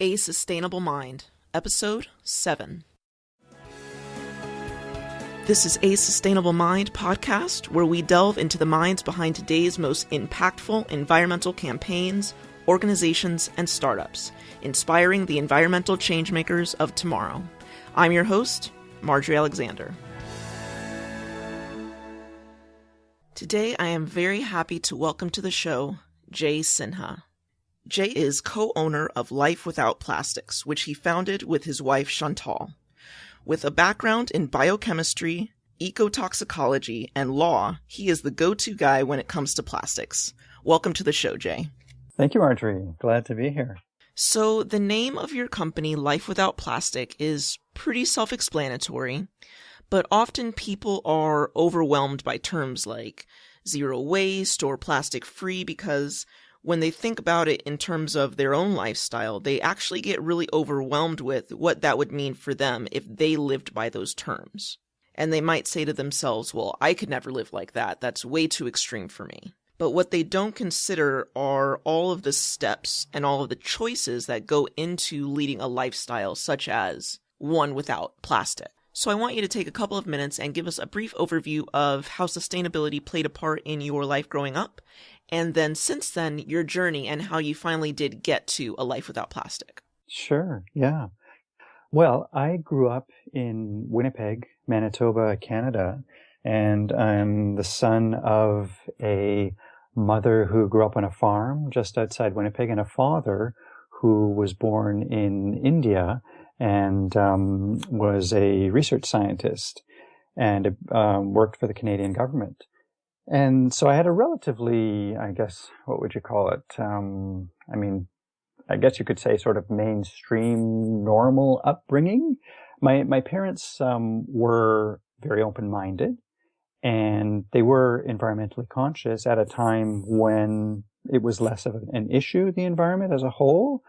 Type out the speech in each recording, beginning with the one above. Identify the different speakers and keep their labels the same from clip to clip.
Speaker 1: A Sustainable Mind, Episode 7. This is A Sustainable Mind podcast, where we delve into the minds behind today's most impactful environmental campaigns, organizations, and startups, inspiring the environmental changemakers of tomorrow. I'm your host, Marjorie Alexander. Today, I am very happy to welcome to the show Jay Sinha. Jay is co-owner of Life Without Plastics, which he founded with his wife Chantal. With a background in biochemistry, ecotoxicology, and law, he is the go-to guy when it comes to plastics. Welcome to the show, Jay.
Speaker 2: Thank you, Marjorie. Glad to be here.
Speaker 1: So the name of your company, Life Without Plastic, is pretty self-explanatory, but often people are overwhelmed by terms like zero waste or plastic free because when they think about it in terms of their own lifestyle, they actually get really overwhelmed with what that would mean for them if they lived by those terms. And they might say to themselves, well, I could never live like that. That's way too extreme for me. But what they don't consider are all of the steps and all of the choices that go into leading a lifestyle such as one without plastic. So I want you to take a couple of minutes and give us a brief overview of how sustainability played a part in your life growing up, and then since then, your journey and how you finally did get to a life without plastic.
Speaker 2: Sure, yeah. Well, I grew up in Winnipeg, Manitoba, Canada, and I'm the son of a mother who grew up on a farm just outside Winnipeg and a father who was born in India and was a research scientist and worked for the Canadian government. And so I had a relatively, I guess, what would you call it? I guess you could say sort of mainstream, normal upbringing. My parents were very open-minded, and they were environmentally conscious at a time when it was less of an issue, the environment as a whole.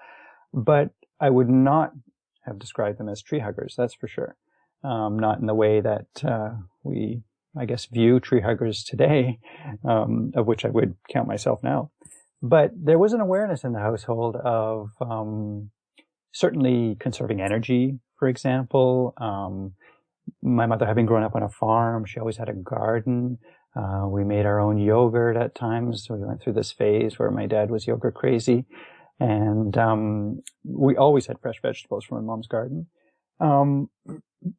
Speaker 2: But I would not have described them as tree huggers, that's for sure. Not in the way that we, I guess, view tree huggers today, of which I would count myself now. But there was an awareness in the household of certainly conserving energy, for example. My mother, having grown up on a farm, she always had a garden. We made our own yogurt at times. We went through this phase where my dad was yogurt crazy. And we always had fresh vegetables from my mom's garden.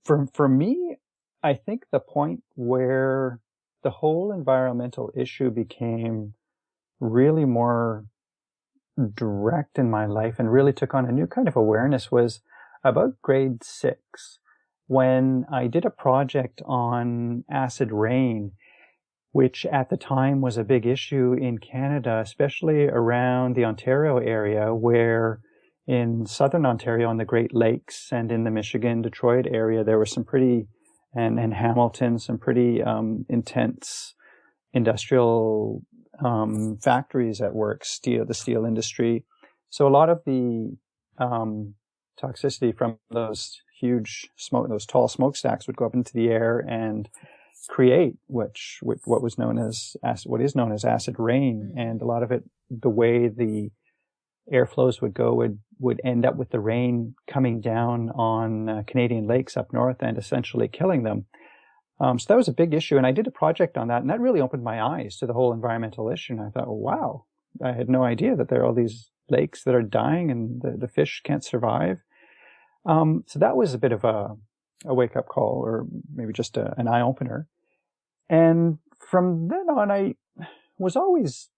Speaker 2: For me, I think the point where the whole environmental issue became really more direct in my life and really took on a new kind of awareness was about grade 6, when I did a project on acid rain, which at the time was a big issue in Canada, especially around the Ontario area, where in southern Ontario on the Great Lakes and in the Michigan, Detroit area, there were some pretty, and Hamilton, some pretty intense industrial factories at work, the steel industry. So a lot of the toxicity from those huge smoke, those tall smokestacks would go up into the air and create what is known as acid rain. And a lot of it, the way the airflows would go, would end up with the rain coming down on Canadian lakes up north and essentially killing them. So that was a big issue, and I did a project on that, and that really opened my eyes to the whole environmental issue. And I thought, wow, I had no idea that there are all these lakes that are dying and the fish can't survive. So that was a bit of a wake-up call, or maybe just an eye-opener. And from then on, I was always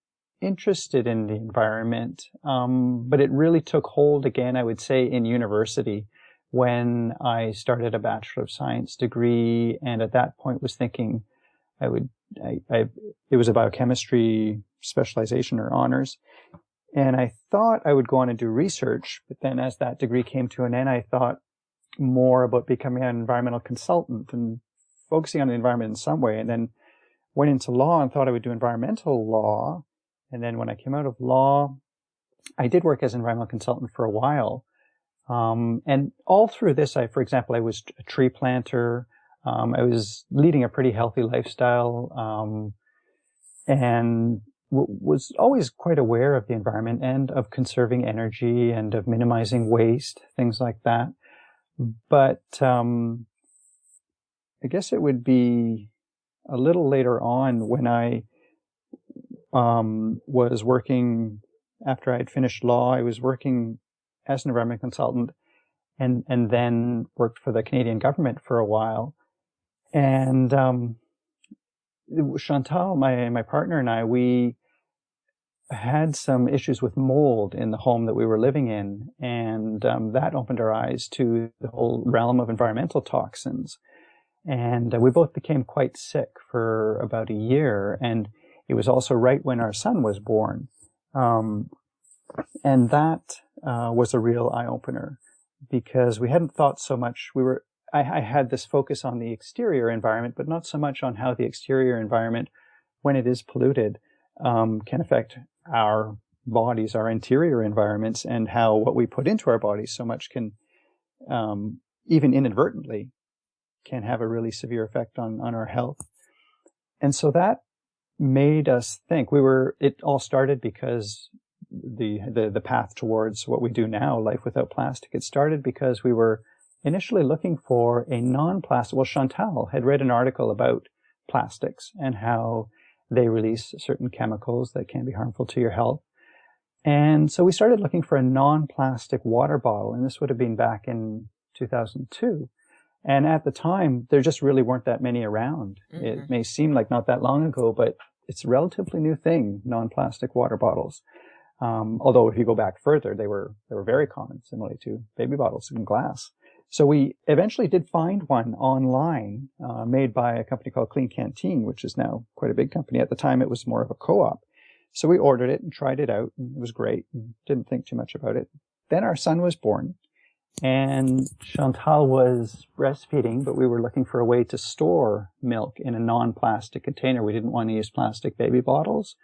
Speaker 2: interested in the environment, but it really took hold again, I would say, in university, when I started a Bachelor of Science degree, and at that point was thinking it was a biochemistry specialization or honors, and I thought I would go on and do research, but then as that degree came to an end, I thought more about becoming an environmental consultant and focusing on the environment in some way, and then went into law and thought I would do environmental law, and then when I came out of law, I did work as an environmental consultant for a while. And all through this, for example, I was a tree planter. I was leading a pretty healthy lifestyle. And was always quite aware of the environment and of conserving energy and of minimizing waste, things like that. But I guess it would be a little later on when I was working, after I had finished law, I was working as an environment consultant and then worked for the Canadian government for a while. And Chantal, my partner, and I, we had some issues with mold in the home that we were living in, and that opened our eyes to the whole realm of environmental toxins. And we both became quite sick for about a year, and it was also right when our son was born. And that was a real eye-opener, because we hadn't thought so much. I had this focus on the exterior environment, but not so much on how the exterior environment, when it is polluted, can affect our bodies, our interior environments, and how what we put into our bodies so much can, even inadvertently, can have a really severe effect on our health. And so that made us think. It all started because the path towards what we do now, life without plastic, it started because we were initially looking for a non-plastic. Well, Chantal had read an article about plastics and how they release certain chemicals that can be harmful to your health. And so we started looking for a non-plastic water bottle, and this would have been back in 2002. And at the time, there just really weren't that many around. Mm-hmm. It may seem like not that long ago, but it's a relatively new thing, non-plastic water bottles. Although if you go back further, they were very common, similarly to baby bottles in glass. So we eventually did find one online, made by a company called Clean Canteen, which is now quite a big company. At the time, it was more of a co-op. So we ordered it and tried it out, and it was great, and didn't think too much about it. Then our son was born, and Chantal was breastfeeding, but we were looking for a way to store milk in a non-plastic container. We didn't want to use plastic baby bottles.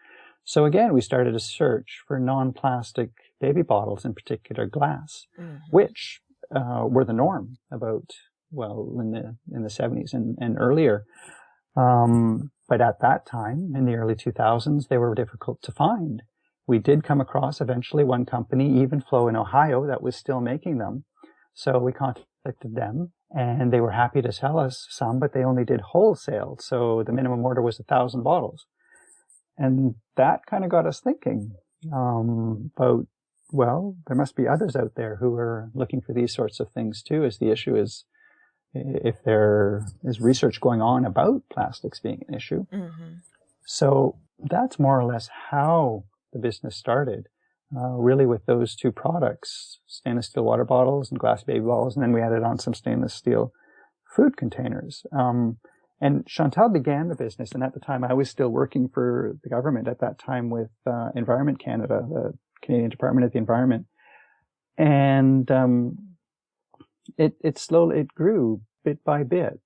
Speaker 2: So again, we started a search for non-plastic baby bottles, in particular glass, mm-hmm. which were the norm about, in the 70s and earlier. But at that time, in the early 2000s, they were difficult to find. We did come across eventually one company, Evenflow in Ohio, that was still making them. So we contacted them, and they were happy to sell us some, but they only did wholesale. So the minimum order was 1,000 bottles. And that kind of got us thinking about, well, there must be others out there who are looking for these sorts of things too, as the issue is, if there is research going on about plastics being an issue. Mm-hmm. So that's more or less how the business started, really with those two products, stainless steel water bottles and glass baby bottles, and then we added on some stainless steel food containers. And Chantal began the business, and at the time I was still working for the government at that time with Environment Canada, the Canadian Department of the Environment. And it grew bit by bit,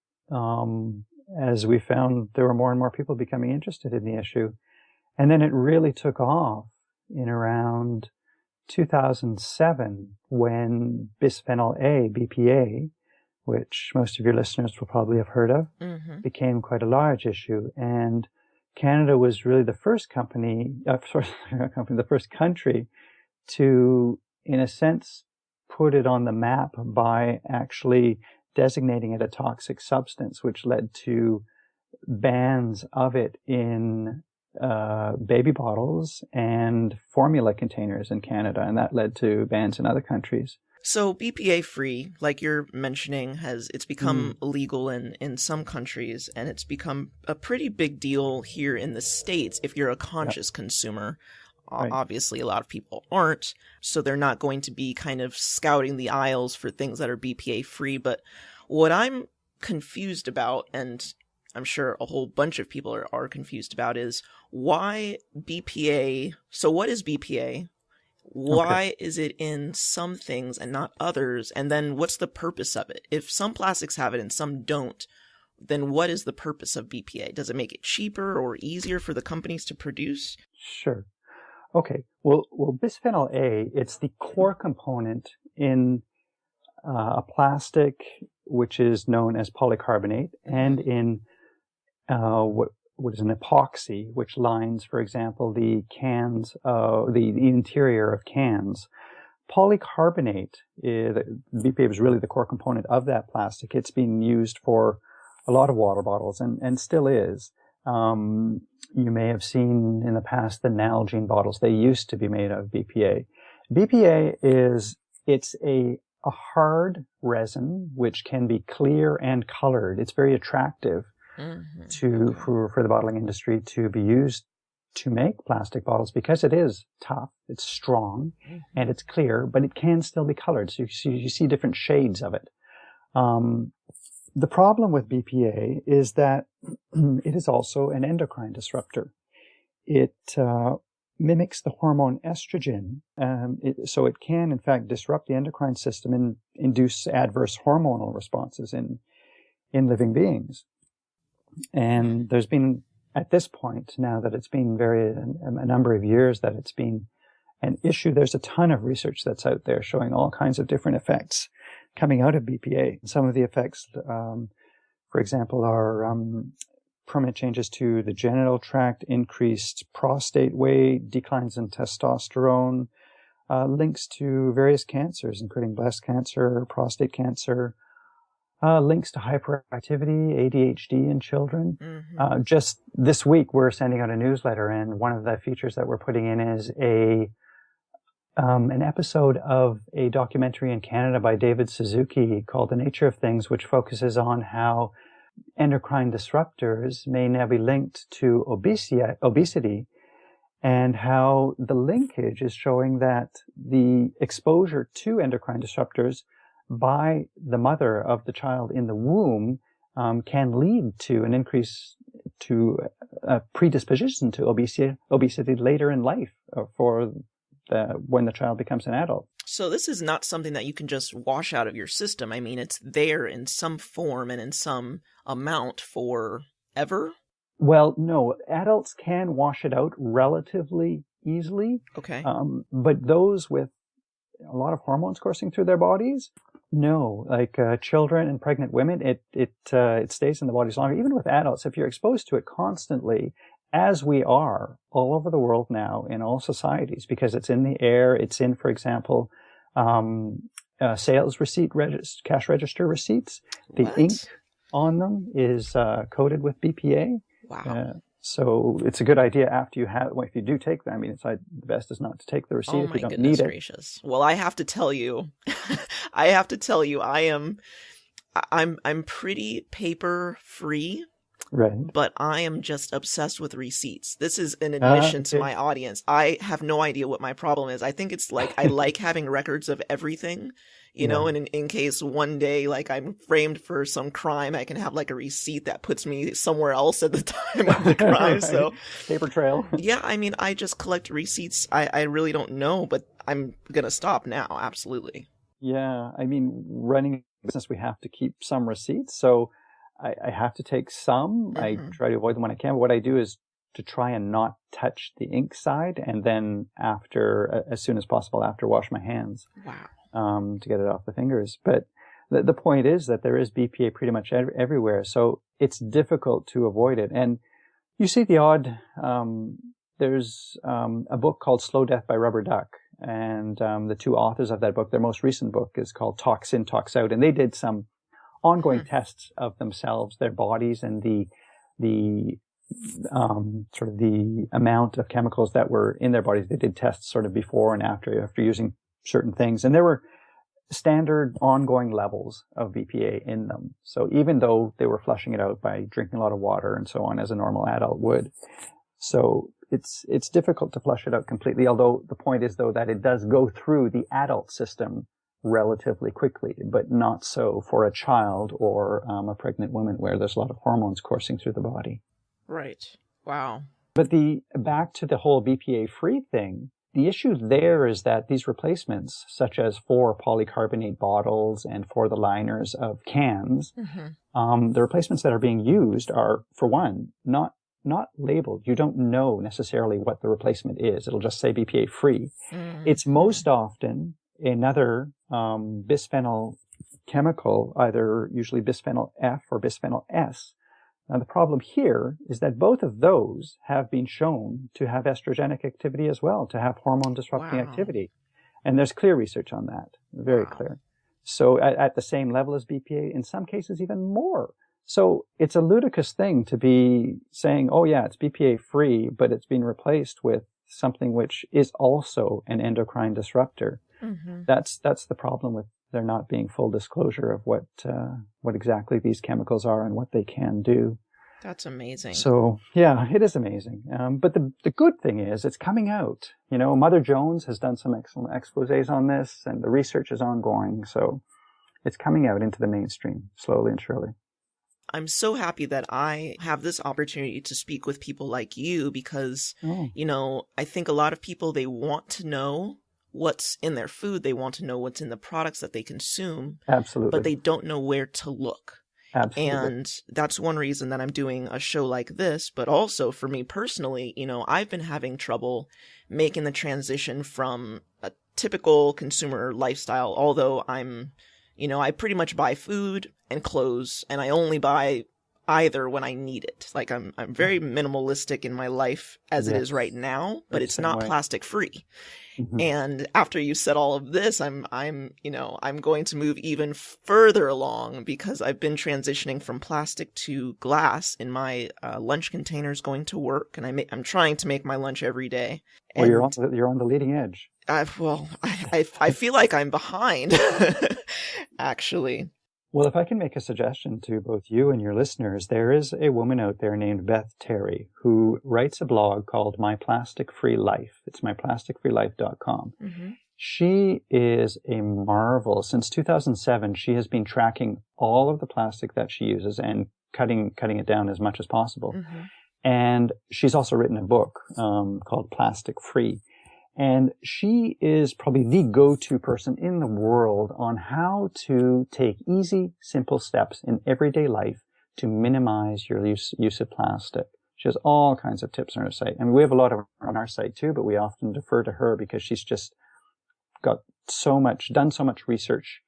Speaker 2: as we found there were more and more people becoming interested in the issue. And then it really took off in around 2007 when bisphenol A, BPA, which most of your listeners will probably have heard of, mm-hmm. became quite a large issue. And Canada was really the first the first country to, in a sense, put it on the map by actually designating it a toxic substance, which led to bans of it in baby bottles and formula containers in Canada, and that led to bans in other countries.
Speaker 1: So BPA free, like you're mentioning, it's become illegal in some countries, and it's become a pretty big deal here in the States if you're a conscious consumer. Right. Obviously, a lot of people aren't, so they're not going to be kind of scouting the aisles for things that are BPA free. But what I'm confused about, and I'm sure a whole bunch of people are confused about, is why BPA. So what is BPA? Why is it in some things and not others? And then what's the purpose of it? If some plastics have it and some don't, then what is the purpose of BPA? Does it make it cheaper or easier for the companies to produce?
Speaker 2: Sure. Okay. Well, bisphenol A, it's the core component in a plastic which is known as polycarbonate, and in what is an epoxy, which lines, for example, the cans, the interior of cans. Polycarbonate, BPA was really the core component of that plastic. It's been used for a lot of water bottles and still is. You may have seen in the past the Nalgene bottles. They used to be made of BPA. BPA it's a hard resin which can be clear and colored. It's very attractive for the bottling industry to be used to make plastic bottles because it is tough, it's strong, and it's clear, but it can still be colored. So you see different shades of it. The problem with BPA is that it is also an endocrine disruptor. It mimics the hormone estrogen, so it can, in fact, disrupt the endocrine system and induce adverse hormonal responses in living beings. And there's been, at this point, now that it's been a number of years that it's been an issue, there's a ton of research that's out there showing all kinds of different effects coming out of BPA. Some of the effects, for example, are permanent changes to the genital tract, increased prostate weight, declines in testosterone, links to various cancers, including breast cancer, prostate cancer, links to hyperactivity, ADHD in children. Just this week, we're sending out a newsletter, and one of the features that we're putting in is an episode of a documentary in Canada by David Suzuki called The Nature of Things, which focuses on how endocrine disruptors may now be linked to obesity, and how the linkage is showing that the exposure to endocrine disruptors by the mother of the child in the womb can lead to an increase to a predisposition to obesity later in life when the child becomes an adult.
Speaker 1: So this is not something that you can just wash out of your system. I mean, it's there in some form and in some amount forever?
Speaker 2: Well, no. Adults can wash it out relatively easily.
Speaker 1: Okay.
Speaker 2: But those with a lot of hormones coursing through their bodies, no. Like children and pregnant women, it stays in the bodies longer. Even with adults, if you're exposed to it constantly, as we are all over the world now in all societies, because it's in the air, it's in, for example, sales receipt, cash register receipts. The ink on them is coated with BPA.
Speaker 1: Wow.
Speaker 2: So it's a good idea after you have, well, if you do take them, I mean, the best is not to take the receipt if you don't need it.
Speaker 1: Gracious. Well, I have to tell you, I'm pretty paper free.
Speaker 2: Right.
Speaker 1: But I am just obsessed with receipts. This is an admission to my audience. I have no idea what my problem is. I think it's like I like having records of everything, you know, and in case one day like I'm framed for some crime, I can have like a receipt that puts me somewhere else at the time of the crime.
Speaker 2: Right.
Speaker 1: So
Speaker 2: paper trail.
Speaker 1: Yeah, I mean, I just collect receipts. I really don't know, but I'm going to stop now. Absolutely.
Speaker 2: Yeah. I mean, running a business, we have to keep some receipts. So I have to take some. I try to avoid them when I can. But what I do is to try and not touch the ink side, and then as soon as possible after, wash my hands.
Speaker 1: Wow.
Speaker 2: To get it off the fingers. But the point is that there is BPA pretty much everywhere, so it's difficult to avoid it. And you see the odd. There's a book called Slow Death by Rubber Duck, and the two authors of that book, their most recent book is called Tox In, Tox Out, and they did some ongoing tests of themselves, their bodies, and the sort of the amount of chemicals that were in their bodies. They did tests sort of before and after using certain things, and there were standard ongoing levels of BPA in them. So even though they were flushing it out by drinking a lot of water and so on, as a normal adult would, so it's difficult to flush it out completely. Although the point is, though, that it does go through the adult system relatively quickly, but not so for a child or a pregnant woman, where there's a lot of hormones coursing through the body.
Speaker 1: Right. Wow.
Speaker 2: But back to the whole BPA-free thing, the issue there is that these replacements, such as for polycarbonate bottles and for the liners of cans, the replacements that are being used are, for one, not labeled. You don't know necessarily what the replacement is. It'll just say BPA-free. It's most often another bisphenol chemical, either usually bisphenol F or bisphenol S, Now, the problem here is that both of those have been shown to have estrogenic activity as well, to have hormone-disrupting activity. And there's clear research on that, very clear. So at the same level as BPA, in some cases even more. So it's a ludicrous thing to be saying, oh yeah, it's BPA-free, but it's been replaced with something which is also an endocrine disruptor. Mm-hmm. That's the problem with there not being full disclosure of what exactly these chemicals are and what they can do.
Speaker 1: That's amazing.
Speaker 2: So yeah, it is amazing. But the good thing is it's coming out. You know, Mother Jones has done some excellent exposés on this, and the research is ongoing. So it's coming out into the mainstream slowly and surely.
Speaker 1: I'm so happy that I have this opportunity to speak with people like you because, you know, I think a lot of people, they want to know what's in their food. They want to know what's in the products that they consume.
Speaker 2: Absolutely.
Speaker 1: But they don't know where to look.
Speaker 2: Absolutely.
Speaker 1: And that's one reason that I'm doing a show like this. But also for me personally, you know, I've been having trouble making the transition from a typical consumer lifestyle, although you know, I pretty much buy food and clothes, and I only buy either when I need it. Like I'm very minimalistic in my life as it is right now, but it's not plastic free. Mm-hmm. And after you said all of this, I'm going to move even further along because I've been transitioning from plastic to glass in my lunch containers going to work, and I'm trying to make my lunch every day.
Speaker 2: Well, you're on the leading edge.
Speaker 1: I feel like I'm behind, actually.
Speaker 2: Well, if I can make a suggestion to both you and your listeners, there is a woman out there named Beth Terry who writes a blog called My Plastic Free Life. It's myplasticfreelife.com. Mm-hmm. She is a marvel. Since 2007, she has been tracking all of the plastic that she uses and cutting it down as much as possible. Mm-hmm. And she's also written a book called Plastic Free. And she is probably the go-to person in the world on how to take easy, simple steps in everyday life to minimize your use of plastic. She has all kinds of tips on her site. And we have a lot of on our site too, but we often defer to her because she's just done so much research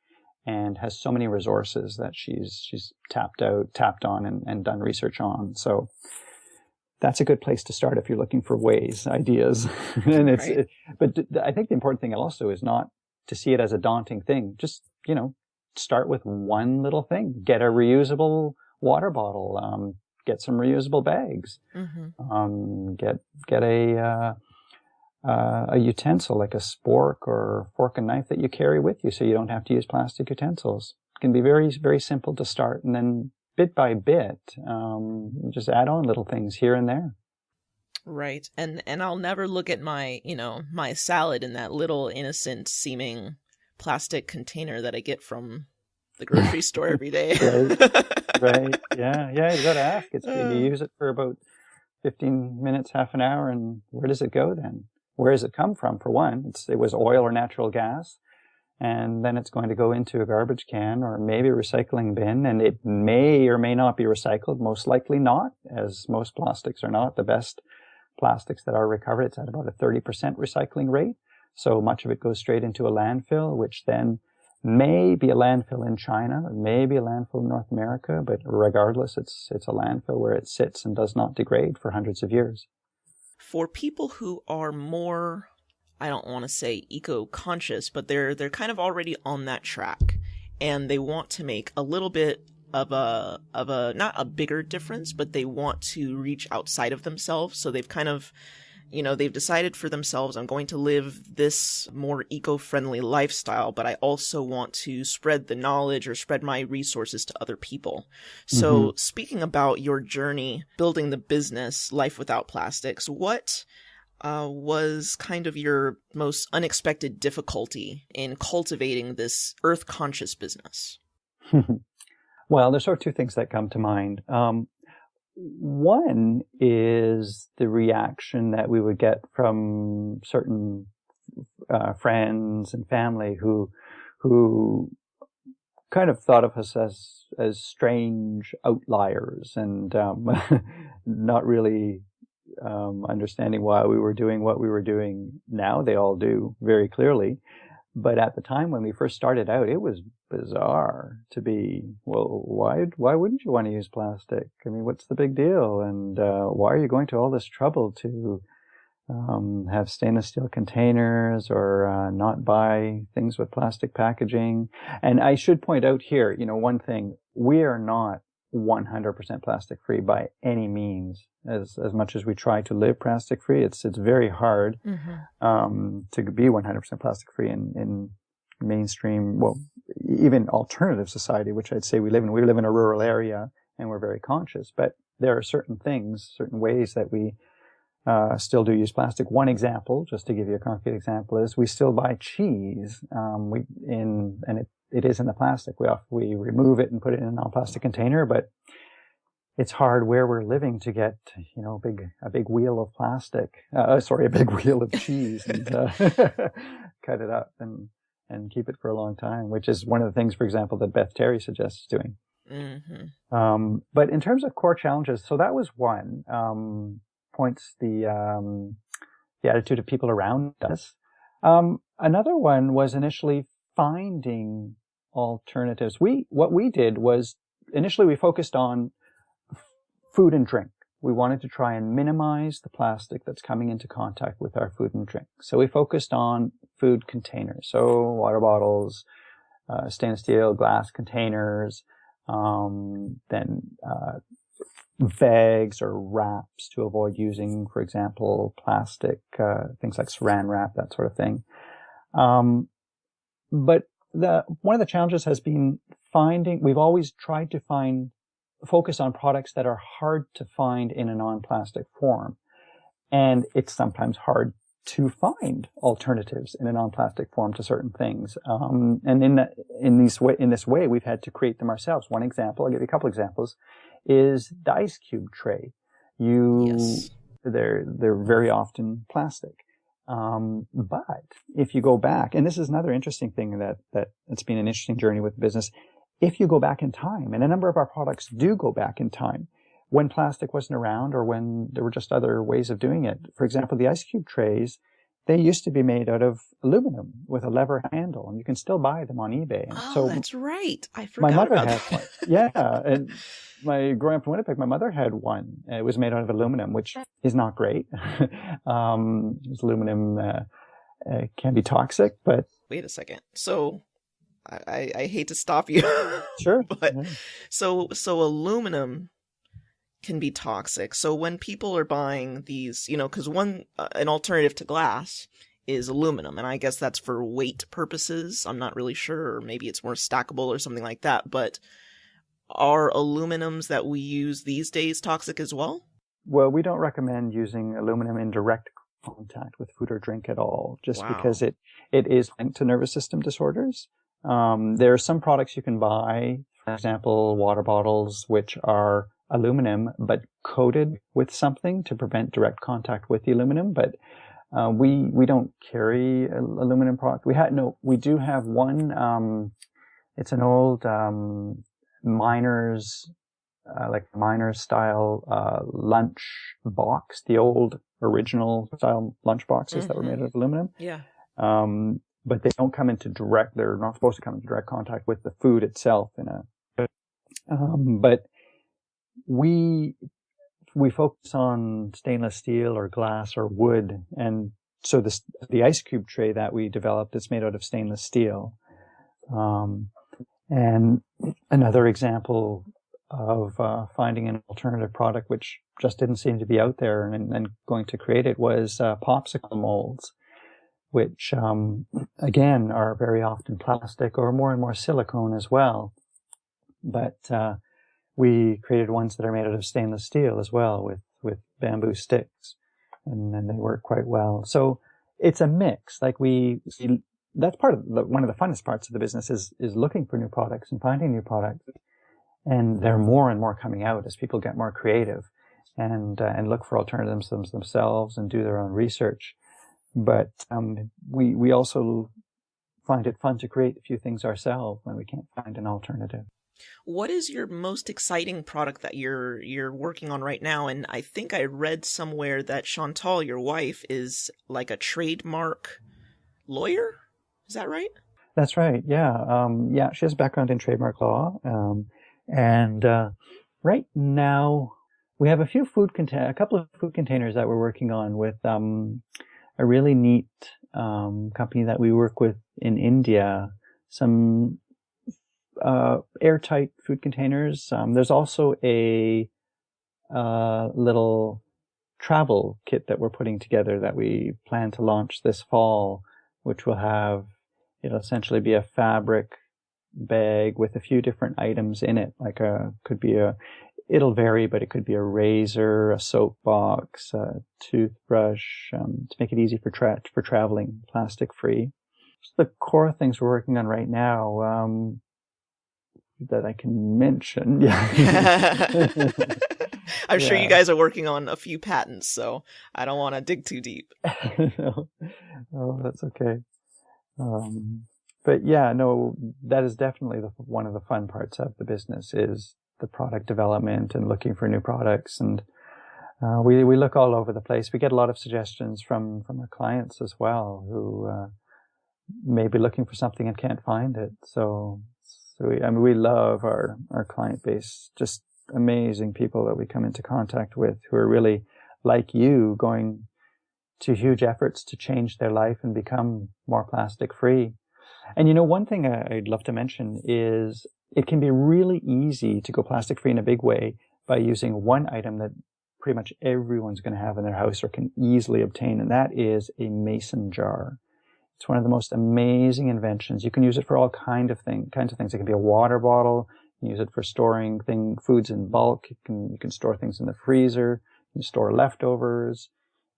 Speaker 2: and has so many resources that she's tapped on and done research on. So that's a good place to start if you're looking for ideas. And but I think the important thing also is not to see it as a daunting thing. Just, you know, start with one little thing. Get a reusable water bottle. Get some reusable bags. Mm-hmm. Get a utensil like a spork or fork and knife that you carry with you so you don't have to use plastic utensils. It can be very, very simple to start, and then bit by bit, just add on little things here and there.
Speaker 1: Right. And I'll never look at my salad in that little innocent seeming plastic container that I get from the grocery store every day.
Speaker 2: Right. Yeah. You got to ask. You use it for about 15 minutes, half an hour, and where does it go then? Where does it come from, for one? It was oil or natural gas. And then it's going to go into a garbage can or maybe a recycling bin, and it may or may not be recycled, most likely not, as most plastics are not. The best plastics that are recovered, it's at about a 30% recycling rate. So much of it goes straight into a landfill, which then may be a landfill in China, or may be a landfill in North America, but regardless, it's a landfill where it sits and does not degrade for hundreds of years.
Speaker 1: For people who are more, I don't want to say eco-conscious, but they're kind of already on that track, and they want to make a little bit of a not a bigger difference, but they want to reach outside of themselves. So they've kind of, they've decided for themselves, I'm going to live this more eco-friendly lifestyle, but I also want to spread the knowledge or spread my resources to other people. So speaking about your journey building the business Life Without Plastics, what was kind of your most unexpected difficulty in cultivating this earth-conscious business?
Speaker 2: Well, there's sort of two things that come to mind. One is the reaction that we would get from certain friends and family who kind of thought of us as strange outliers and not really understanding why we were doing what we were doing now. They all do very clearly. But at the time when we first started out, it was bizarre to be, well, why wouldn't you want to use plastic? I mean, what's the big deal? And why are you going to all this trouble to have stainless steel containers or not buy things with plastic packaging? And I should point out here, one thing, we are not 100% plastic free by any means. As much as we try to live plastic free, it's very hard to be 100% plastic free in mainstream, well, even alternative society, which I'd say we live in. We live in a rural area and we're very conscious, but there are certain things, certain ways that we still do use plastic. One example, just to give you a concrete example, is we still buy cheese. It is in the plastic. We remove it and put it in a non-plastic container, but it's hard where we're living to get, a big wheel of plastic. A big wheel of cheese and cut it up and keep it for a long time, which is one of the things, for example, that Beth Terry suggests doing. Mm-hmm. But in terms of core challenges, so that was one. Points the attitude of people around us. Another one was initially finding alternatives. What we did was initially we focused on food and drink. We wanted to try and minimize the plastic that's coming into contact with our food and drink. So we focused on food containers. So water bottles, stainless steel, glass containers, then bags or wraps to avoid using, for example, plastic, things like saran wrap, that sort of thing. But one of the challenges has been we've always tried to focus on products that are hard to find in a non-plastic form. And it's sometimes hard to find alternatives in a non-plastic form to certain things. And in this way, we've had to create them ourselves. One example, I'll give you a couple examples, is the ice cube tray.
Speaker 1: Yes.
Speaker 2: They're very often plastic. But if you go back, and this is another interesting thing that it's been an interesting journey with business. If you go back in time, and a number of our products do go back in time, when plastic wasn't around or when there were just other ways of doing it. For example, the ice cube trays, they used to be made out of aluminum with a lever handle, and you can still buy them on eBay.
Speaker 1: Oh, that's right. I forgot
Speaker 2: my mother
Speaker 1: about
Speaker 2: had
Speaker 1: that.
Speaker 2: one. Yeah, and growing up in Winnipeg, my mother had one. It was made out of aluminum, which is not great. Aluminum can be toxic, but...
Speaker 1: Wait a second. So... I hate to stop you.
Speaker 2: Sure.
Speaker 1: But so aluminum can be toxic. So when people are buying these, because an alternative to glass is aluminum, and I guess that's for weight purposes. I'm not really sure, or maybe it's more stackable or something like that. But are aluminums that we use these days toxic as well?
Speaker 2: Well, we don't recommend using aluminum in direct contact with food or drink at all, just because it is linked to nervous system disorders. There are some products you can buy, for example, water bottles, which are aluminum, but coated with something to prevent direct contact with the aluminum. But, we don't carry aluminum product. We do have one, it's an old, miner's style, lunch box, the old original style lunch boxes that were made of aluminum.
Speaker 1: Yeah.
Speaker 2: But they don't come into they're not supposed to come into direct contact with the food itself but we focus on stainless steel or glass or wood. And so the ice cube tray that we developed is made out of stainless steel. And another example of finding an alternative product which just didn't seem to be out there and going to create it was popsicle molds, which, again, are very often plastic or more and more silicone as well. But we created ones that are made out of stainless steel as well with bamboo sticks, and they work quite well. So it's a mix. That's part of one of the funnest parts of the business is looking for new products and finding new products. And there are more and more coming out as people get more creative and look for alternatives themselves and do their own research. But we also find it fun to create a few things ourselves when we can't find an alternative.
Speaker 1: What is your most exciting product that you're working on right now? And I think I read somewhere that Chantal, your wife, is like a trademark lawyer. Is that right?
Speaker 2: That's right. Yeah. Yeah. She has a background in trademark law. And right now we have a couple of food containers that we're working on with a really neat company that we work with in India. Some airtight food containers. There's also a little travel kit that we're putting together that we plan to launch this fall, which it'll essentially be a fabric bag with a few different items in it. It'll vary, but it could be a razor, a soap box, a toothbrush, to make it easy for traveling, plastic free. So the core things we're working on right now, that I can mention. Yeah.
Speaker 1: I'm sure you guys are working on a few patents, so I don't want to dig too deep.
Speaker 2: No. Oh, that's okay. But yeah, no, that is definitely one of the fun parts of the business is the product development and looking for new products. And we look all over the place. We get a lot of suggestions from our clients as well, who may be looking for something and can't find it. So we love our client base, just amazing people that we come into contact with who are really like you, going to huge efforts to change their life and become more plastic free. And one thing I'd love to mention is it can be really easy to go plastic free in a big way by using one item that pretty much everyone's going to have in their house or can easily obtain, and that is a mason jar. It's one of the most amazing inventions. You can use it for all kinds of things. It can be a water bottle. You can use it for storing foods in bulk. You can store things in the freezer. You can store leftovers.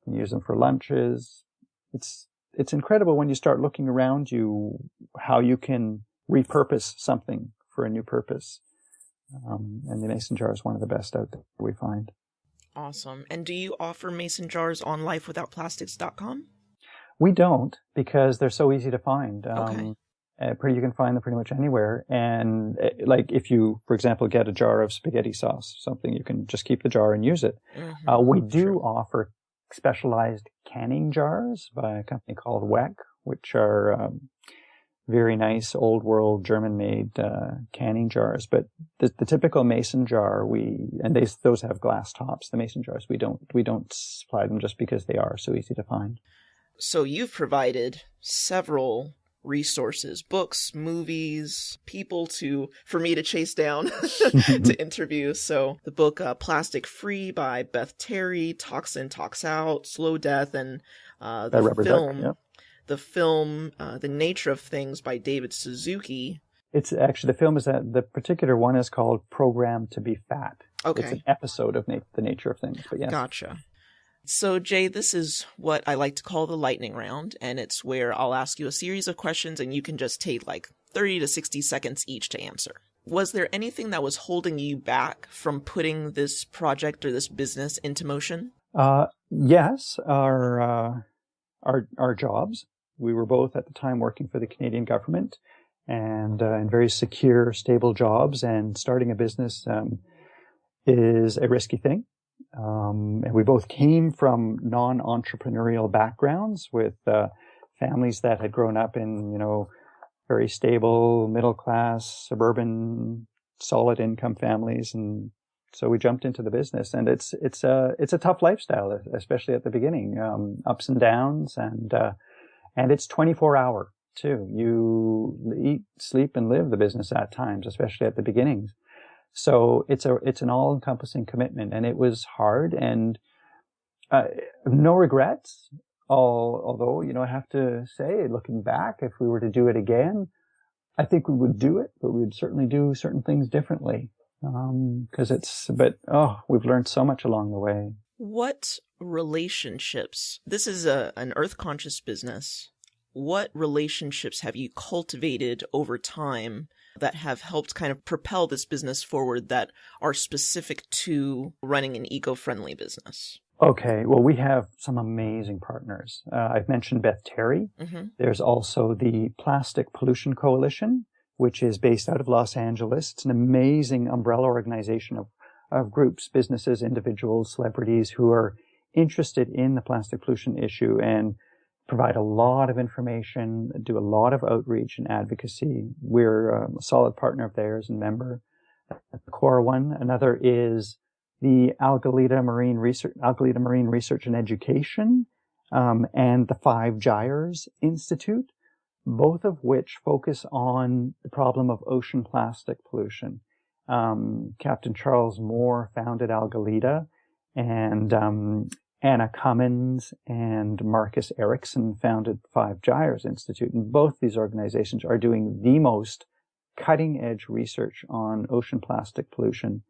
Speaker 2: You can use them for lunches. It's incredible when you start looking around you how you can repurpose something for a new purpose. And the mason jar is one of the best out there we find.
Speaker 1: Awesome. And do you offer mason jars on lifewithoutplastics.com?
Speaker 2: We don't, because they're so easy to find.
Speaker 1: Okay.
Speaker 2: You can find them pretty much anywhere. And like if you, for example, get a jar of spaghetti sauce, something, you can just keep the jar and use it.
Speaker 1: Mm-hmm.
Speaker 2: We do offer specialized canning jars by a company called WEC, which are very nice old world German-made canning jars. But the typical mason jar, those have glass tops. The mason jars, we don't supply them just because they are so easy to find.
Speaker 1: So you've provided several resources, books, movies, people for me to chase down to interview. So the book Plastic Free by Beth Terry, Toxin, Tox Out, Slow Death, and the film The Nature of Things by David Suzuki.
Speaker 2: It's actually, the film the particular one is called Program to be Fat.
Speaker 1: Okay.
Speaker 2: It's an episode of The Nature of Things, but yes.
Speaker 1: Gotcha. So, Jay, this is what I like to call the lightning round, and it's where I'll ask you a series of questions and you can just take 30 to 60 seconds each to answer. Was there anything that was holding you back from putting this project or this business into motion?
Speaker 2: Yes, our jobs. We were both at the time working for the Canadian government and in very secure, stable jobs, and starting a business is a risky thing. And we both came from non-entrepreneurial backgrounds with families that had grown up in, very stable, middle-class, suburban, solid income families. And so we jumped into the business, and it's a tough lifestyle, especially at the beginning, ups and downs, and it's 24-hour too. You eat, sleep, and live the business at times, especially at the beginnings. So it's an all-encompassing commitment, and it was hard, and no regrets. Although, I have to say, looking back, if we were to do it again, I think we would do it, but we would certainly do certain things differently. We've learned so much along the way.
Speaker 1: What relationships, this is an earth-conscious business, what relationships have you cultivated over time that have helped kind of propel this business forward that are specific to running an eco-friendly business?
Speaker 2: Okay, well, we have some amazing partners. I've mentioned Beth Terry. Mm-hmm. There's also the Plastic Pollution Coalition, which is based out of Los Angeles. It's an amazing umbrella organization of groups, businesses, individuals, celebrities who are interested in the plastic pollution issue and provide a lot of information, do a lot of outreach and advocacy. We're a solid partner of theirs and member at the core one. Another is the Algalita Marine Research and Education, and the Five Gyres Institute, both of which focus on the problem of ocean plastic pollution. Captain Charles Moore founded Algalita, and Anna Cummins and Marcus Erickson founded Five Gyres Institute. And both these organizations are doing the most cutting-edge research on ocean plastic pollution.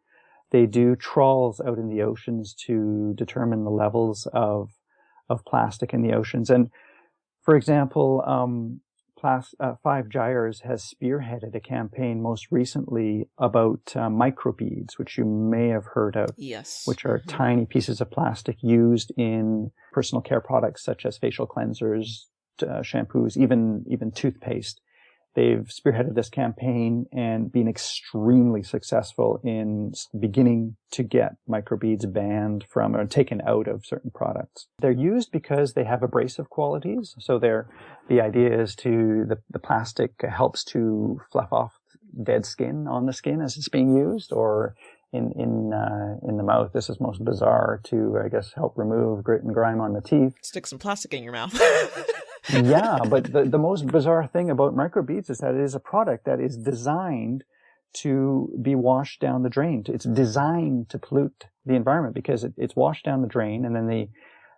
Speaker 2: They do trawls out in the oceans to determine the levels of plastic in the oceans. And for example, Five Gyres has spearheaded a campaign most recently about microbeads, which you may have heard of.
Speaker 1: Yes.
Speaker 2: Which are tiny pieces of plastic used in personal care products such as facial cleansers, shampoos, even toothpaste. They've spearheaded this campaign and been extremely successful in beginning to get microbeads banned from or taken out of certain products. They're used because they have abrasive qualities. So the idea is the plastic helps to fluff off dead skin on the skin as it's being used, or in the mouth. This is most bizarre, to, I guess, help remove grit and grime on the teeth.
Speaker 1: Stick some plastic in your mouth.
Speaker 2: Yeah, but the most bizarre thing about microbeads is that it is a product that is designed to be washed down the drain. It's designed to pollute the environment because it's washed down the drain, and then the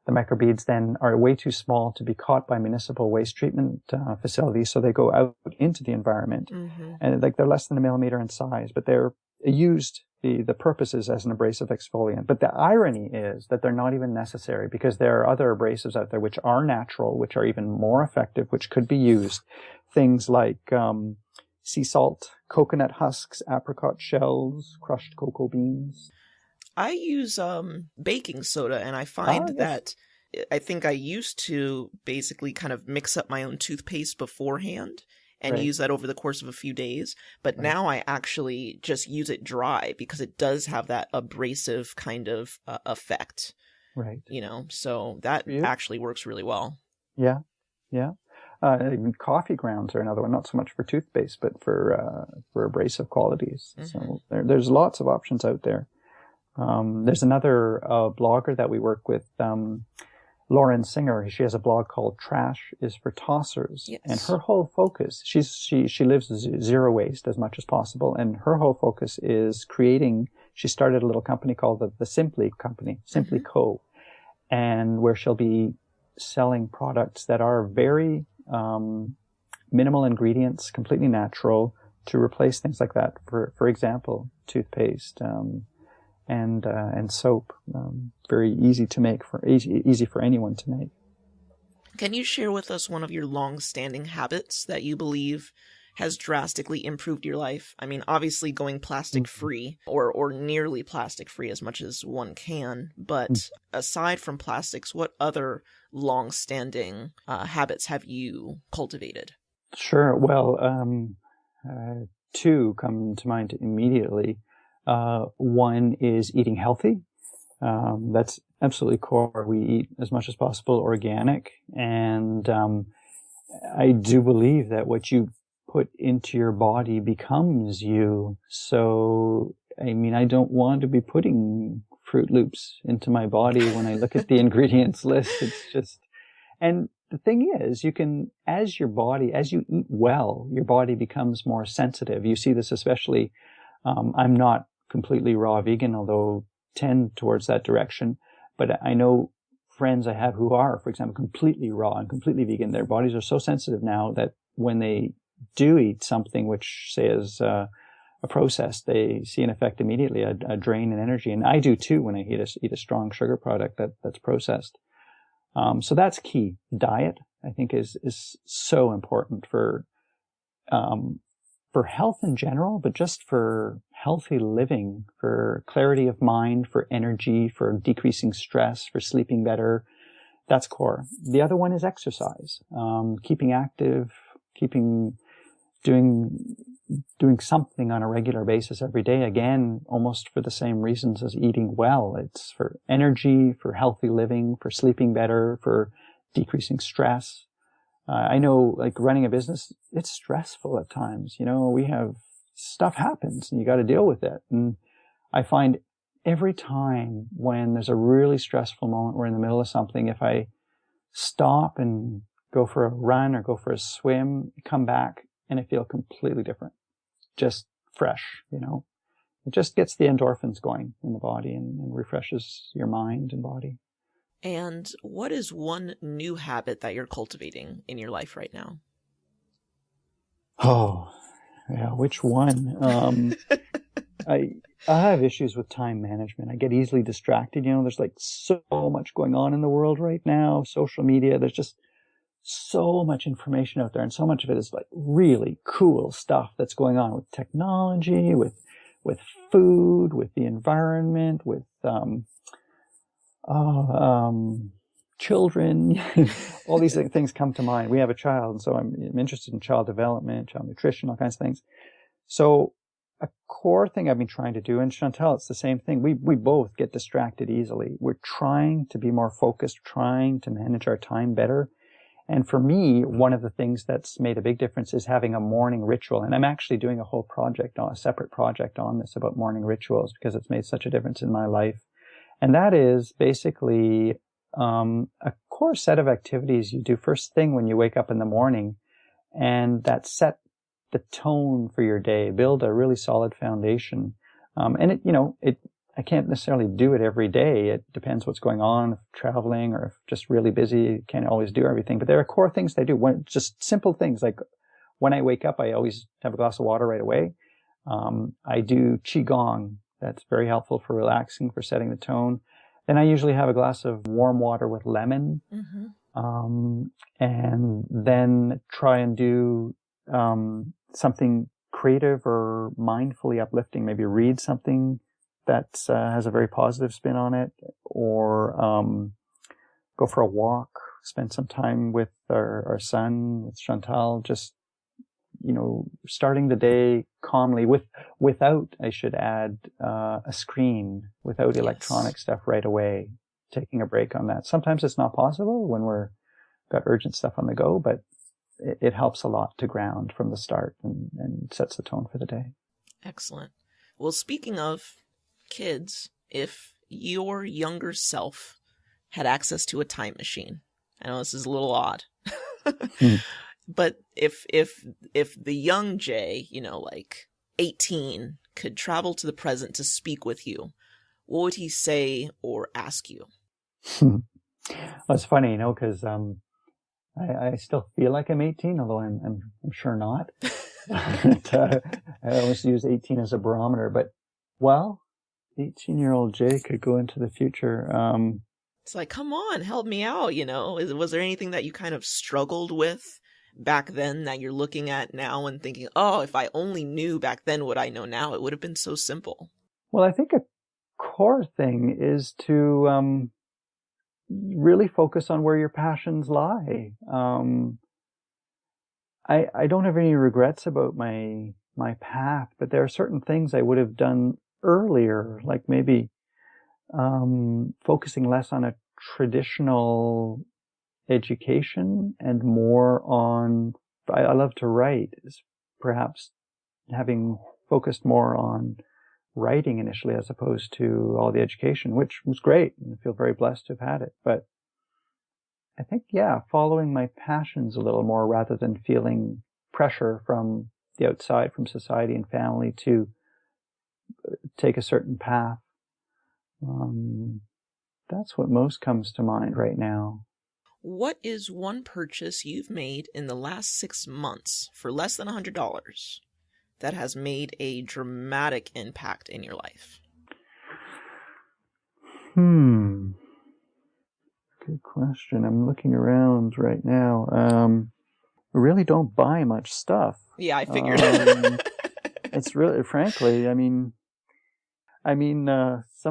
Speaker 2: microbeads then are way too small to be caught by municipal waste treatment facilities, so they go out into the environment. And they're less than a millimeter in size, but they're used. The purpose is as an abrasive exfoliant. But the irony is that they're not even necessary, because there are other abrasives out there which are natural, which are even more effective, which could be used. Things like sea salt, coconut husks, apricot shells, crushed cocoa beans.
Speaker 1: I use baking soda, and I find that I think I used to basically kind of mix up my own toothpaste beforehand and use that over the course of a few days. But now I actually just use it dry because it does have that abrasive kind of effect.
Speaker 2: Right.
Speaker 1: So that actually works really well.
Speaker 2: Yeah. Yeah. Even coffee grounds are another one, not so much for toothpaste, but for abrasive qualities. So there's lots of options out there. There's another blogger that we work with, Lauren Singer. She has a blog called Trash is for Tossers. Yes. And her whole focus, she lives zero waste as much as possible. And her whole focus is she started a little company called the Simply Company, Simply Co. And where she'll be selling products that are very minimal ingredients, completely natural, to replace things like that. For example, toothpaste, and soap, very easy to make, easy for anyone to make.
Speaker 1: Can you share with us one of your long-standing habits that you believe has drastically improved your life? I mean, obviously going plastic-free or nearly plastic-free as much as one can, but aside from plastics, what other long-standing habits have you cultivated?
Speaker 2: Sure. Well, two come to mind immediately. One is eating healthy. That's absolutely core. We eat as much as possible organic. And I do believe that what you put into your body becomes you. So, I mean, I don't want to be putting Fruit Loops into my body when I look at the ingredients list. It's just, and the thing is, as you eat well, your body becomes more sensitive. You see this especially, I'm not completely raw vegan, although tend towards that direction. But I know friends I have who are, for example, completely raw and completely vegan. Their bodies are so sensitive now that when they do eat something which, say, is a process, they see an effect immediately, a drain in energy. And I do too when I eat a strong sugar product that's processed. So that's key. Diet, I think, is so important for health in general, but just for healthy living, for clarity of mind, for energy, for decreasing stress, for sleeping better. That's core. The other one is exercise. Keeping active, doing something on a regular basis every day. Again, almost for the same reasons as eating well. It's for energy, for healthy living, for sleeping better, for decreasing stress. I know, like, running a business, it's stressful at times. We have stuff happens and you got to deal with it. And I find every time when there's a really stressful moment, we're in the middle of something, if I stop and go for a run or go for a swim, come back and I feel completely different, just fresh, It just gets the endorphins going in the body and refreshes your mind and body.
Speaker 1: And what is one new habit that you're cultivating in your life right now?
Speaker 2: Oh, yeah, which one? I have issues with time management. I get easily distracted. There's like so much going on in the world right now, social media. There's just so much information out there, and so much of it is like really cool stuff that's going on with technology, with food, with the environment, with children. All these things come to mind. We have a child, and so I'm interested in child development, child nutrition, all kinds of things. So a core thing I've been trying to do, and Chantal, it's the same thing. We both get distracted easily. We're trying to be more focused, trying to manage our time better. And for me, one of the things that's made a big difference is having a morning ritual. And I'm actually doing a whole project, a separate project on this about morning rituals, because it's made such a difference in my life. And that is basically a core set of activities you do first thing when you wake up in the morning, and that set the tone for your day, build a really solid foundation. And I can't necessarily do it every day. It depends what's going on, if traveling or if just really busy, can't always do everything. But there are core things I do. Just simple things like when I wake up, I always have a glass of water right away. I do Qigong. That's very helpful for relaxing, for setting the tone. Then I usually have a glass of warm water with lemon. Mm-hmm. And then try and do something creative or mindfully uplifting. Maybe read something that has a very positive spin on it, or go for a walk, spend some time with our son, with Chantal, just, starting the day calmly without, I should add, a screen, without electronic stuff right away, taking a break on that. Sometimes it's not possible when got urgent stuff on the go, but it helps a lot to ground from the start and sets the tone for the day.
Speaker 1: Excellent. Well, speaking of kids, if your younger self had access to a time machine, I know this is a little odd, but if the young Jay, like 18, could travel to the present to speak with you, what would he say or ask you?
Speaker 2: Well, it's funny, because I still feel like I'm 18, although I'm sure not. I always use 18 as a barometer, but 18-year-old Jay could go into the future.
Speaker 1: It's like, come on, help me out. Was there anything that you kind of struggled with back then that you're looking at now and thinking, oh, if I only knew back then what I know now, it would have been so simple?
Speaker 2: Well, I think a core thing is to really focus on where your passions lie. I don't have any regrets about my path, but there are certain things I would have done earlier, like maybe focusing less on a traditional education and more on, I love to write, is perhaps having focused more on writing initially as opposed to all the education, which was great, and I feel very blessed to have had it. But I think, following my passions a little more rather than feeling pressure from the outside, from society and family to take a certain path. That's what most comes to mind right now.
Speaker 1: What is one purchase you've made in the last 6 months for less than $100 that has made a dramatic impact in your life?
Speaker 2: Good question. I'm looking around right now. I really don't buy much stuff.
Speaker 1: Yeah, I figured.
Speaker 2: It's really, frankly, some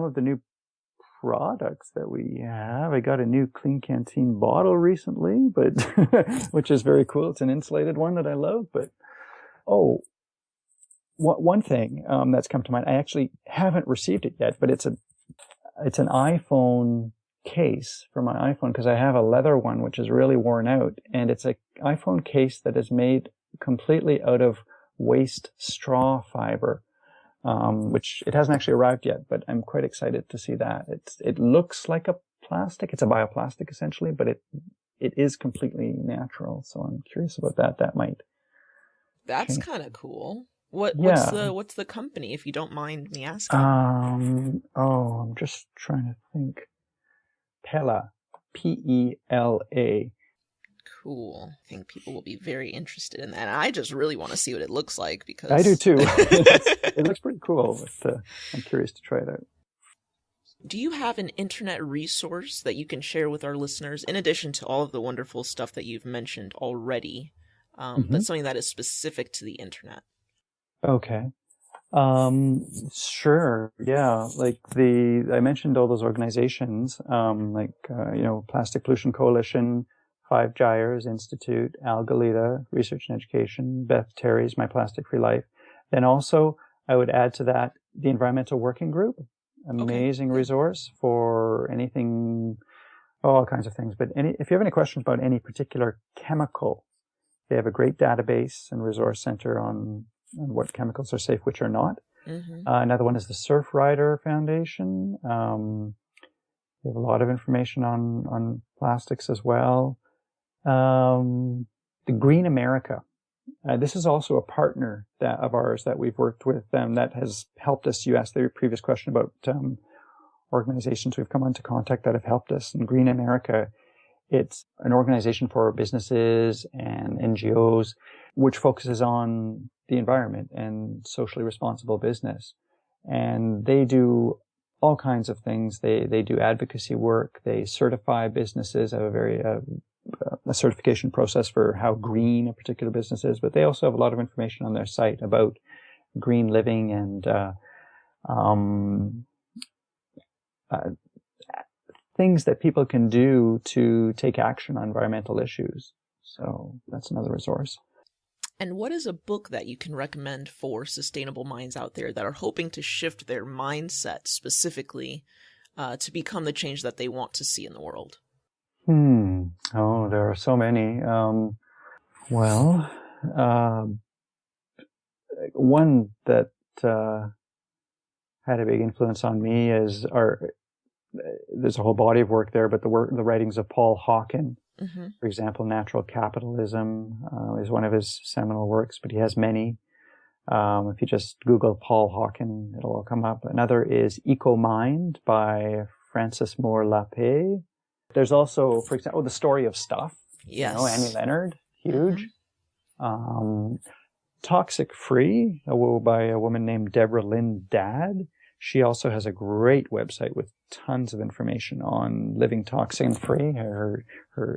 Speaker 2: of the new products that we have. I got a new Clean Canteen bottle recently, but which is very cool. It's an insulated one that I love. But one thing that's come to mind. I actually haven't received it yet, but it's an iPhone case for my iPhone because I have a leather one which is really worn out, and it's an iPhone case that is made completely out of waste straw fiber, which it hasn't actually arrived yet, but I'm quite excited to see that. It looks like a plastic. It's a bioplastic essentially, but it is completely natural. So I'm curious about that. That might.
Speaker 1: That's kind of cool. What's the company, if you don't mind me asking?
Speaker 2: I'm just trying to think. Pela, P-E-L-A.
Speaker 1: Cool. I think people will be very interested in that. And I just really want to see what it looks like because
Speaker 2: I do too. It looks pretty cool. But, I'm curious to try it out.
Speaker 1: Do you have an internet resource that you can share with our listeners, in addition to all of the wonderful stuff that you've mentioned already, but something that is specific to the internet?
Speaker 2: Okay. Sure. Yeah. Like I mentioned all those organizations, Plastic Pollution Coalition, Five Gyres Institute, Algalita, Research and Education, Beth Terry's My Plastic Free Life. Then also I would add to that the Environmental Working Group, amazing resource for anything, all kinds of things. But if you have any questions about any particular chemical, they have a great database and resource center on what chemicals are safe, which are not. Another one is the Surfrider Foundation. They have a lot of information on plastics as well. The Green America. This is also a partner of ours that we've worked with that has helped us. You asked the previous question about organizations we've come into contact that have helped us. And Green America, it's an organization for businesses and NGOs which focuses on the environment and socially responsible business. And they do all kinds of things. They do advocacy work. They certify businesses, have a certification process for how green a particular business is. But they also have a lot of information on their site about green living and things that people can do to take action on environmental issues. So that's another resource.
Speaker 1: And what is a book that you can recommend for sustainable minds out there that are hoping to shift their mindset specifically to become the change that they want to see in the world?
Speaker 2: Oh, there are so many. One that had a big influence on me is there's a whole body of work there, but the writings of Paul Hawken. For example, Natural Capitalism is one of his seminal works, but he has many. If you just Google Paul Hawken, it'll all come up. Another is Eco Mind by Francis Moore Lappé. There's also, for example, The Story of Stuff.
Speaker 1: Yes.
Speaker 2: Annie Leonard, huge. Toxic Free by a woman named Deborah Lynn Dadd. She also has a great website with tons of information on living toxin free.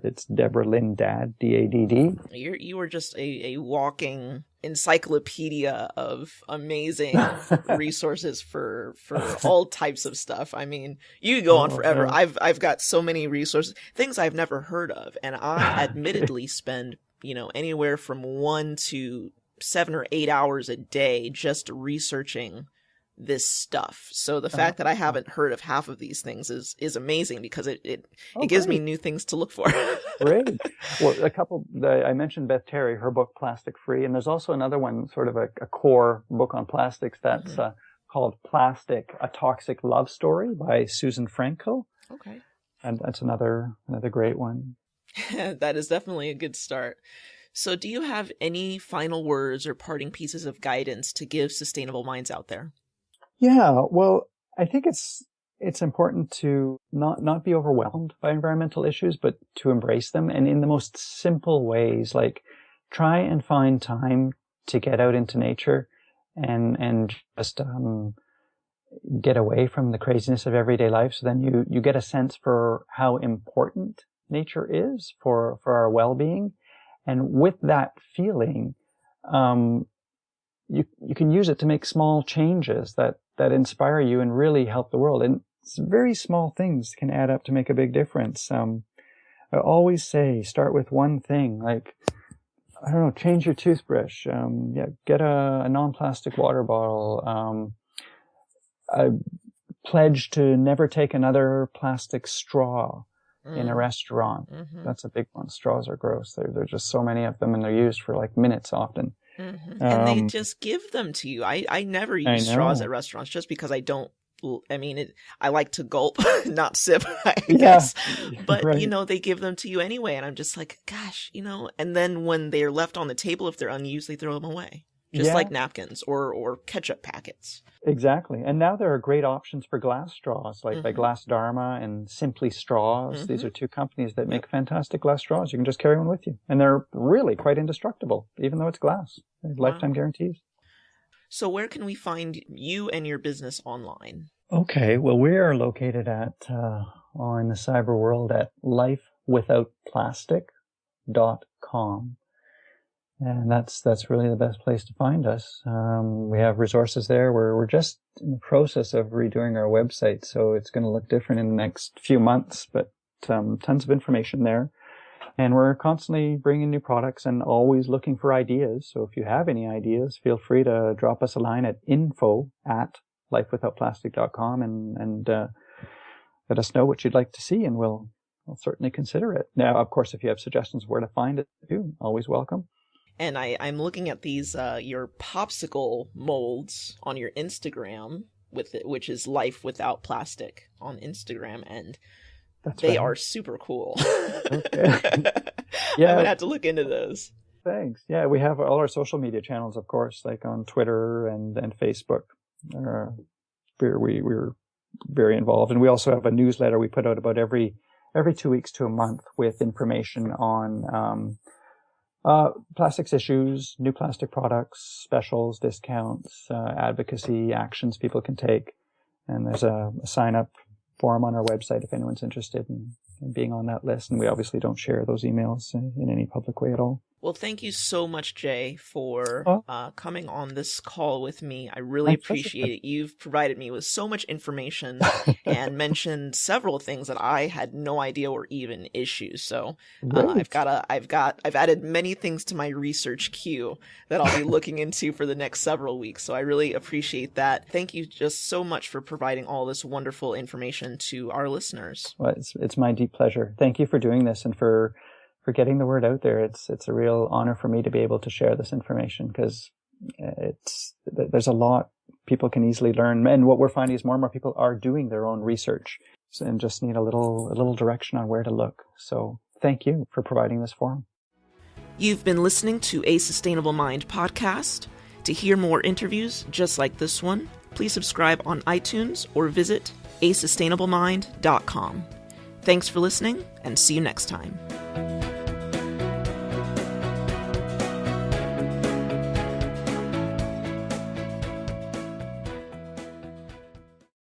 Speaker 2: It's Deborah Lynn Dadd, D-A-D-D.
Speaker 1: You are just a walking encyclopedia of amazing resources for all types of stuff. I mean, you could go on forever. Yeah. I've got so many resources, things I've never heard of, and I admittedly spend anywhere from 1 to 7 or 8 hours a day just researching this stuff. So the fact that I haven't heard of half of these things is amazing because it gives me new things to look for.
Speaker 2: Great. Well, I mentioned Beth Terry, her book Plastic Free, and there's also another one, sort of a core book on plastics that's called Plastic: A Toxic Love Story by Susan Frankel.
Speaker 1: Okay.
Speaker 2: And that's another great one.
Speaker 1: That is definitely a good start. So do you have any final words or parting pieces of guidance to give sustainable minds out there?
Speaker 2: Yeah, well, I think it's important to not be overwhelmed by environmental issues, but to embrace them, and in the most simple ways, like try and find time to get out into nature and just get away from the craziness of everyday life. So then you get a sense for how important nature is for our well-being, and with that feeling, you can use it to make small changes that inspire you and really help the world. And very small things can add up to make a big difference. I always say, start with one thing, like, I don't know, change your toothbrush, get a non-plastic water bottle, pledge to never take another plastic straw in a restaurant.
Speaker 1: Mm-hmm.
Speaker 2: That's a big one. Straws are gross. There's just so many of them, and they're used for like minutes often.
Speaker 1: Mm-hmm. And they just give them to you. I never use straws at restaurants just because I don't. I mean, I like to gulp, not sip, I guess. But,
Speaker 2: right.
Speaker 1: They give them to you anyway. And I'm just like, gosh, and then when they're left on the table, if they're unused, they throw them away. Just like napkins or ketchup packets.
Speaker 2: Exactly. And now there are great options for glass straws, like by Glass Dharma and Simply Straws. Mm-hmm. These are two companies that make fantastic glass straws. You can just carry one with you. And they're really quite indestructible, even though it's glass. They have lifetime guarantees.
Speaker 1: So where can we find you and your business online?
Speaker 2: Okay, well, we are located on the cyber world at lifewithoutplastic.com. And that's really the best place to find us. We have resources there. We're just in the process of redoing our website, so it's going to look different in the next few months, but tons of information there. And we're constantly bringing new products and always looking for ideas. So if you have any ideas, feel free to drop us a line at info@lifewithoutplastic.com and let us know what you'd like to see, and we'll certainly consider it. Now, of course, if you have suggestions where to find it too, always welcome.
Speaker 1: And I'm looking at these your popsicle molds on your Instagram which is Life Without Plastic on Instagram, and they are super cool.
Speaker 2: Okay.
Speaker 1: Yeah, I'm gonna have to look into those.
Speaker 2: Thanks. Yeah, we have all our social media channels, of course, like on Twitter and Facebook. We're very involved, and we also have a newsletter we put out about every 2 weeks to a month with information on plastics issues, new plastic products, specials, discounts, advocacy actions people can take. And there's a sign-up form on our website if anyone's interested in being on that list. And we obviously don't share those emails in any public way at all.
Speaker 1: Well, thank you so much, Jay, for coming on this call with me. I really appreciate it. You've provided me with so much information and mentioned several things that I had no idea were even issues. So I've added many things to my research queue that I'll be looking into for the next several weeks. So I really appreciate that. Thank you just so much for providing all this wonderful information to our listeners.
Speaker 2: Well, it's my deep pleasure. Thank you for doing this and for getting the word out there. It's a real honor for me to be able to share this information, because there's a lot people can easily learn. And what we're finding is more and more people are doing their own research and just need a little direction on where to look. So thank you for providing this forum.
Speaker 1: You've been listening to A Sustainable Mind podcast. To hear more interviews just like this one, please subscribe on iTunes or visit asustainablemind.com. Thanks for listening, and see you next time.